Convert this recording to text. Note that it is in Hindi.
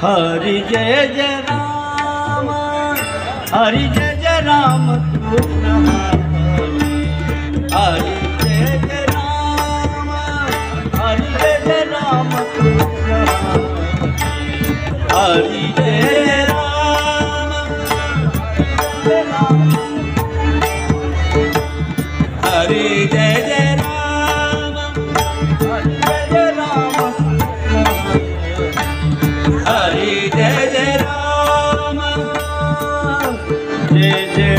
हरि जय जय राम, हरि जय जय राम कृष्ण हरि जय जय राम, हरि जय जय राम कृष्ण हरि जय राम, हरि जय जय राम, हरि जय जय राम, हरि जय जय राम, जय जय